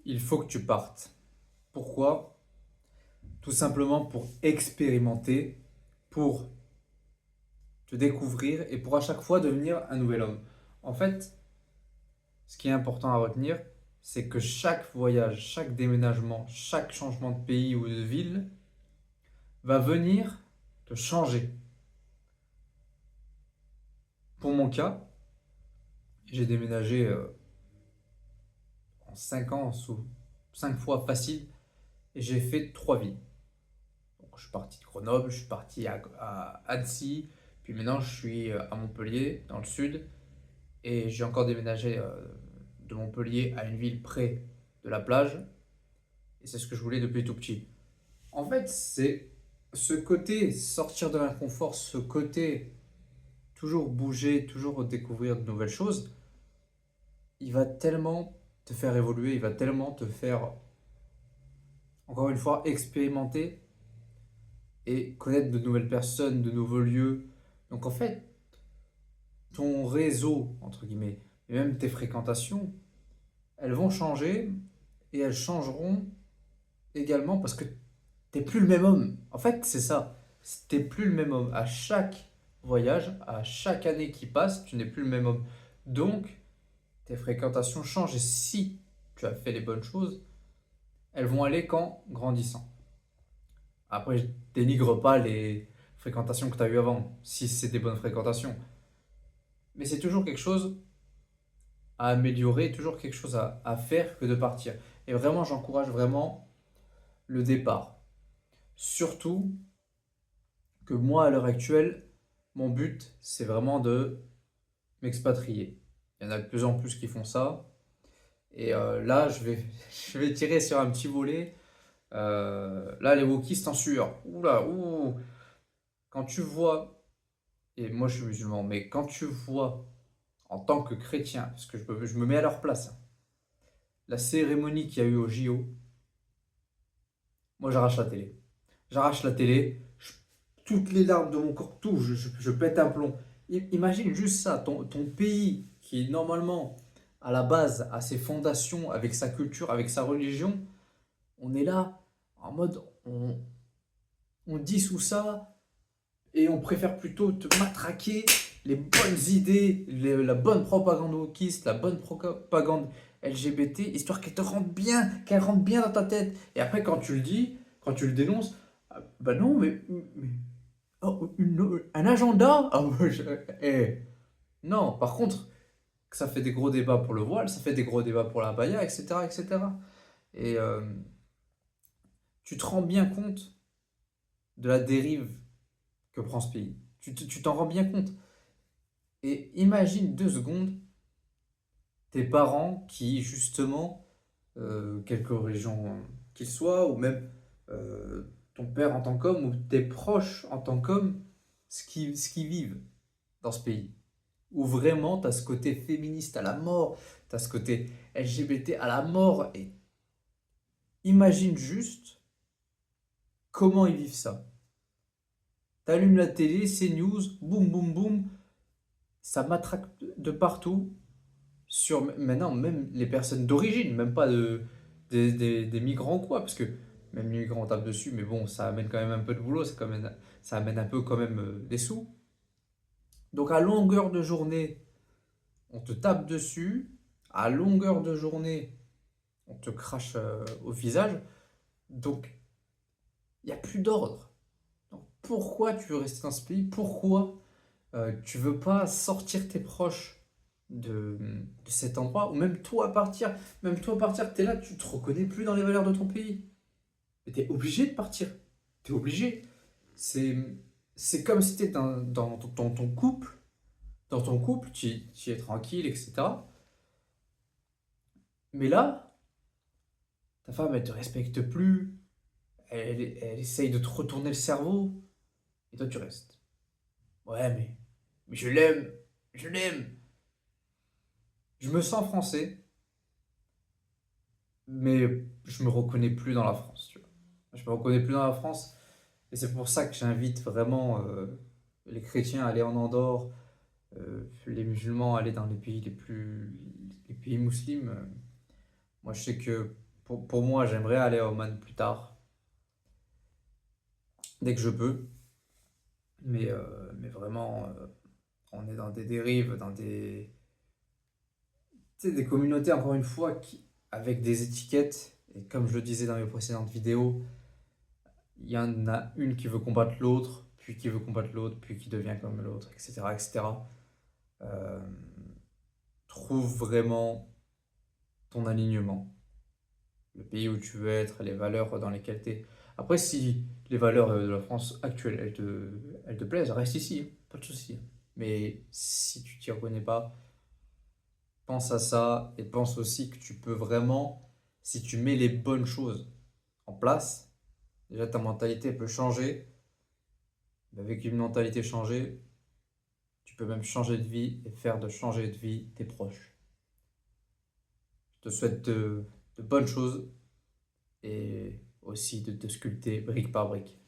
il faut que tu partes. Pourquoi? Tout simplement pour expérimenter, pour te découvrir et pour à chaque fois devenir un nouvel homme. En fait, ce qui est important à retenir, c'est que chaque voyage, chaque déménagement, chaque changement de pays ou de ville va venir te changer. Pour mon cas, j'ai déménagé en 5 ans, sous 5 fois facile, et j'ai fait 3 villes. Donc, je suis parti de Grenoble, je suis parti à Annecy, puis maintenant je suis à Montpellier, dans le sud, et j'ai encore déménagé de Montpellier à une ville près de la plage, et c'est ce que je voulais depuis tout petit. En fait, c'est ce côté sortir de l'inconfort, ce côté toujours bouger, toujours découvrir de nouvelles choses, il va tellement te faire évoluer, il va tellement te faire, encore une fois, expérimenter et connaître de nouvelles personnes, de nouveaux lieux. Donc en fait, ton réseau, entre guillemets, et même tes fréquentations, elles vont changer et elles changeront également parce que t'es plus le même homme. En fait, c'est ça. T'es plus le même homme. À chaque voyage, à chaque année qui passe, tu n'es plus le même homme. Donc, tes fréquentations changent et si tu as fait les bonnes choses, elles vont aller qu'en grandissant. Après, je dénigre pas les fréquentations que tu as eues avant, si c'est des bonnes fréquentations. Mais c'est toujours quelque chose à améliorer, toujours quelque chose à faire que de partir. Et vraiment, j'encourage vraiment le départ. Surtout que moi, à l'heure actuelle, mon but, c'est vraiment de m'expatrier. Il y en a de plus en plus qui font ça. Et là, je vais tirer sur un petit volet. Là, les wokistes en sueur. Oula, ouh. Quand tu vois, et moi je suis musulman, mais quand tu vois en tant que chrétien, parce que je me mets à leur place, hein, la cérémonie qu'il y a eu au JO, moi j'arrache la télé. J'arrache la télé, toutes les larmes de mon corps, tout, je pète un plomb. Imagine juste ça, ton pays qui normalement à la base a ses fondations avec sa culture, avec sa religion, on est là en mode on dissout ça et on préfère plutôt te matraquer les bonnes idées, la bonne propagande wokiste, la bonne propagande LGBT, histoire qu'elle rentre bien dans ta tête. Et après, quand tu le dis, quand tu le dénonces, ah, bah non, oh, un agenda? Ah, ouais, non, par contre, ça fait des gros débats pour le voile, ça fait des gros débats pour la baya, etc. etc. Et tu te rends bien compte de la dérive que prend ce pays. Tu t'en rends bien compte. Et imagine 2 secondes tes parents qui, justement, quelque religion qu'ils soient, ou même ton père en tant qu'homme, ou tes proches en tant qu'homme, ce qu'ils vivent dans ce pays. Où vraiment, tu as ce côté féministe à la mort, tu as ce côté LGBT à la mort, et imagine juste comment ils vivent ça. T'allumes la télé, c'est news, boum boum boum, ça matraque de partout, sur maintenant même les personnes d'origine, même pas des migrants quoi, parce que même les migrants on tape dessus, mais bon, ça amène quand même un peu de boulot, ça amène un peu quand même des sous. Donc à longueur de journée, on te tape dessus, à longueur de journée, on te crache au visage, donc il n'y a plus d'ordre. Donc pourquoi tu veux rester dans ce pays? Pourquoi tu veux pas sortir tes proches de cet endroit, ou même toi partir, t'es là, tu te reconnais plus dans les valeurs de ton pays. Mais t'es obligé de partir. T'es obligé. C'est, c'est comme si t'étais dans ton couple. Dans ton couple, tu es tranquille, etc. Mais là, ta femme, elle te respecte plus. Elle essaye de te retourner le cerveau. Et toi, tu restes. Ouais, mais je l'aime. Je l'aime. Je me sens français. Mais je me reconnais plus dans la France, tu vois. Je me reconnais plus dans la France, et c'est pour ça que j'invite vraiment les chrétiens à aller en Andorre, les musulmans à aller dans les pays les pays musulmans. Moi, je sais que pour moi, j'aimerais aller à Oman plus tard, dès que je peux. Mais vraiment, on est dans des dérives, dans des, tu sais, des communautés, encore une fois, avec des étiquettes. Et comme je le disais dans mes précédentes vidéos, il y en a une qui veut combattre l'autre, puis qui veut combattre l'autre, puis qui devient comme l'autre, etc., etc. Euh, Trouve vraiment ton alignement, le pays où tu veux être, les valeurs dans lesquelles tu es. Après, si les valeurs de la France actuelle, elles te plaisent, reste ici, hein, pas de souci. Mais si tu t'y reconnais pas, pense à ça et pense aussi que tu peux vraiment, si tu mets les bonnes choses en place, déjà ta mentalité peut changer. Mais avec une mentalité changée, tu peux même changer de vie et faire de changer de vie tes proches. Je te souhaite de bonnes choses et aussi de te sculpter brique par brique.